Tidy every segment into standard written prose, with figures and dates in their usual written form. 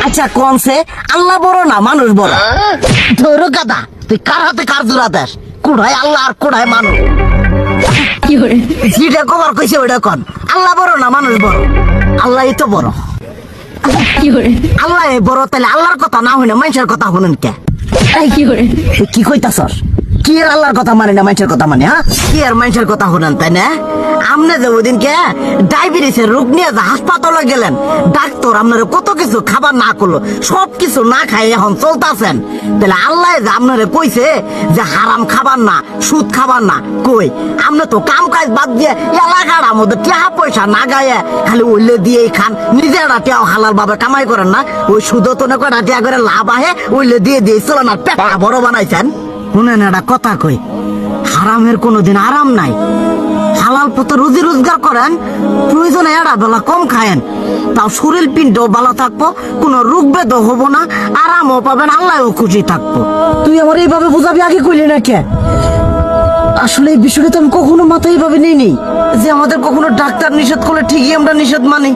আচ্ছা কোনছে আল্লাহ বড় না মানুষ বড়? ধরো গাদা, তুই কার হাতে কার জোড়া দেশ? কোড়ায় আল্লাহ আর কোড়ায় মানুষ। যেটা কবার কইছে ওইটা কন। আল্লাহ বড় না মানুষ বড়? আল্লাহ তো বড়। আল্লাহ বড়, তাহলে আল্লাহর কথা না হই না মানুষের কথা শুনেন কে? কি কইতাছস? কি আর আল্লাহর কথা মানে না মানুষের কথা মানে? হ্যাঁ, কি আর মানুষের কথা শুনেন তাই না? আমনে যে ওই দিনকে ডায়াবেটিসের রোগ নিয়ে যে হাসপাতালে গেলেন, ডাক্তার আপনার কত কিছু খাবার না করলো, সব কিছু না খাই এখন চলতেছেন। তাহলে আল্লাহ যে আপনারে কইছে যে হারাম খাবার না, সুদ খাবার না, কই আপনি তো কাম কাজ বাদ দিয়ে এলাকার আমাদের টাকা পয়সা না গায়ে খালি ওইলে দিয়েই খান। নিজেরা টেও হালাল ভাবে কামাই করেন না, ওই সুদ তো না কটা টেয়া করে লাভ আহে ওইলে দিয়ে দিয়ে চলেন আর পেটা বড় বানাইছেন। শুনেন একটা কথা কই, হারামের কোনোদিন আরাম নাই। হালাল পথে রুজি রোজগার করেন, প্রয়োজনে এড়া বেলা কম খায়েন, তাও শরীর পিণ্ডও ভালো থাকবো, কোনো রোগ বেদও হবো না, আরামও পাবেন, আল্লাহও খুশি থাকবো। তুই আমার এইভাবে বুঝাবি আগে কইলি না কে? আসলে এই বিষয়টা তো আমি কখনো মাথায় এইভাবে নেই যে আমাদের কখনো ডাক্তার নিষেধ করলে ঠিকই আমরা নিষেধ মানি,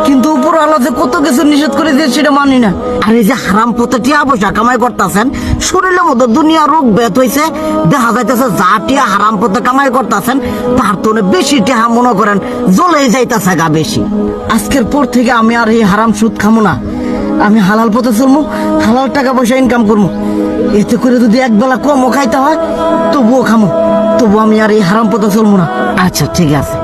কিন্তু উপর আল্লাহ যে কত কিছু নিষেধ করে দিয়ে সেটা মানি না। আর এই যে হারাম পথে টিয়া পয়সা কামাই করতেছেন, শরীরের মধ্যে দুনিয়া রোগ বেত হয়েছে, দেখা যাইতেছে যা টিয়া হারাম পথে কামাই করতেছেন তার তো বেশি টিয়া মনে করেন জ্বলে যাইতেছে গা বেশি। আজকের পর থেকে আমি আর এই হারাম সুদ খামো না, আমি হালাল পথে চলবো, হালাল টাকা পয়সা ইনকাম করবো। এতে করে যদি একবেলা কমও খাইতে হয় তবুও খামো, তবু আমি আর এই হারাম পথে চলবো না। আচ্ছা ঠিক আছে।